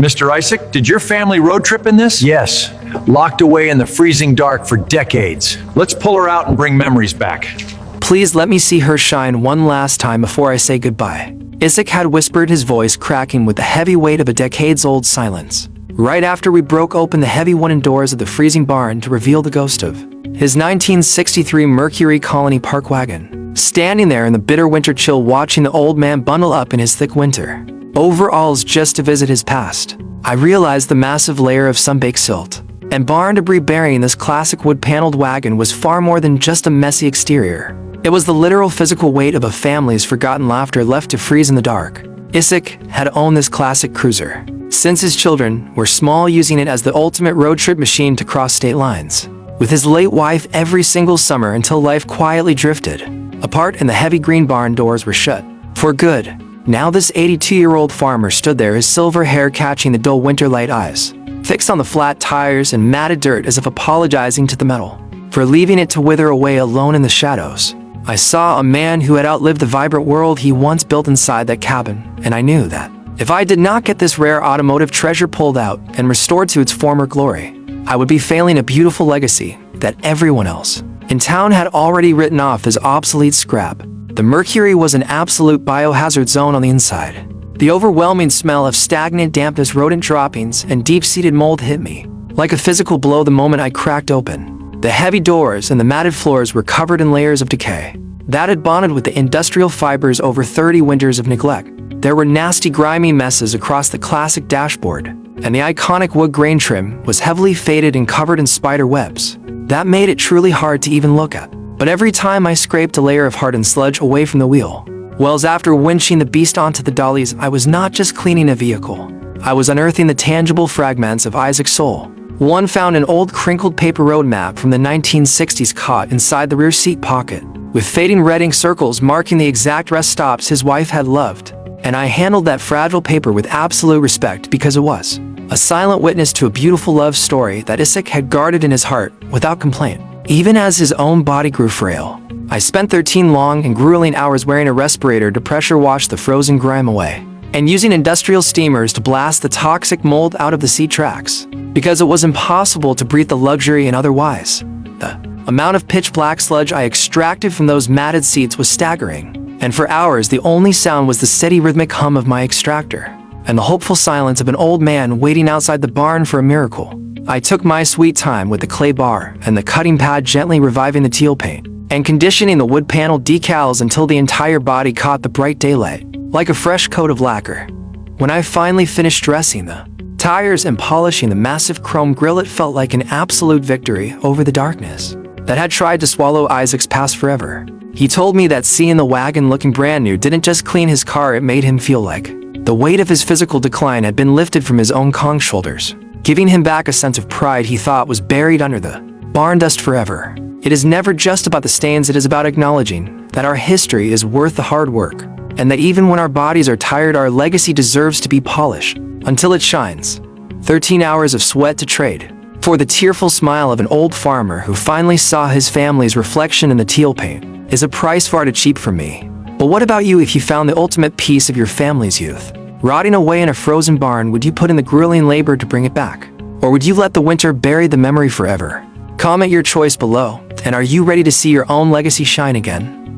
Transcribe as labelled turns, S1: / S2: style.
S1: Mr. Isaac, did your family road trip in this?
S2: Yes, locked away in the freezing dark for decades.
S1: Let's pull her out and bring memories back.
S3: Please let me see her shine one last time before I say goodbye. Isaac had whispered, his voice cracking with the heavy weight of a decades-old silence. Right after we broke open the heavy wooden doors of the freezing barn to reveal the ghost of his 1963 Mercury Colony Park wagon, standing there in the bitter winter chill watching the old man bundle up in his thick winter overalls just to visit his past, I realized the massive layer of sun-baked silt and barn debris burying this classic wood-paneled wagon was far more than just a messy exterior. It was the literal physical weight of a family's forgotten laughter left to freeze in the dark. Isaac had owned this classic cruiser since his children were small, using it as the ultimate road trip machine to cross state lines with his late wife every single summer until life quietly drifted apart and the heavy green barn doors were shut for good. Now this 82-year-old farmer stood there, his silver hair catching the dull winter light eyes, fixed on the flat tires and matted dirt, as if apologizing to the metal for leaving it to wither away alone in the shadows. I saw a man who had outlived the vibrant world he once built inside that cabin, and I knew that if I did not get this rare automotive treasure pulled out and restored to its former glory, I would be failing a beautiful legacy that everyone else in town had already written off as obsolete scrap. The Mercury was an absolute biohazard zone on the inside. The overwhelming smell of stagnant dampness, rodent droppings, and deep-seated mold hit me like a physical blow the moment I cracked open. The heavy doors and the matted floors were covered in layers of decay that had bonded with the industrial fibers over 30 winters of neglect. There were nasty, grimy messes across the classic dashboard, and the iconic wood grain trim was heavily faded and covered in spider webs that made it truly hard to even look at. But every time I scraped a layer of hardened sludge away from the wheel wells after winching the beast onto the dollies, I was not just cleaning a vehicle. I was unearthing the tangible fragments of Isaac's soul. One found an old crinkled paper road map from the 1960s caught inside the rear seat pocket, with fading red ink circles marking the exact rest stops his wife had loved. And I handled that fragile paper with absolute respect because it was a silent witness to a beautiful love story that Isaac had guarded in his heart without complaint. Even as his own body grew frail, I spent 13 long and grueling hours wearing a respirator to pressure wash the frozen grime away, and using industrial steamers to blast the toxic mold out of the seat tracks, because it was impossible to breathe the luxury and otherwise. The amount of pitch black sludge I extracted from those matted seats was staggering, and for hours the only sound was the steady rhythmic hum of my extractor, and the hopeful silence of an old man waiting outside the barn for a miracle. I took my sweet time with the clay bar and the cutting pad, gently reviving the teal paint and conditioning the wood panel decals until the entire body caught the bright daylight like a fresh coat of lacquer. When I finally finished dressing the tires and polishing the massive chrome grille, it felt like an absolute victory over the darkness that had tried to swallow Isaac's past forever. He told me that seeing the wagon looking brand new didn't just clean his car, it made him feel like the weight of his physical decline had been lifted from his own Kong shoulders, giving him back a sense of pride he thought was buried under the barn dust forever. It is never just about the stains, it is about acknowledging that our history is worth the hard work, and that even when our bodies are tired, our legacy deserves to be polished until it shines. 13 hours of sweat to trade for the tearful smile of an old farmer who finally saw his family's reflection in the teal paint is a price far too cheap for me. But what about you? If you found the ultimate piece of your family's youth rotting away in a frozen barn, would you put in the grueling labor to bring it back? Or would you let the winter bury the memory forever? Comment your choice below, and are you ready to see your own legacy shine again?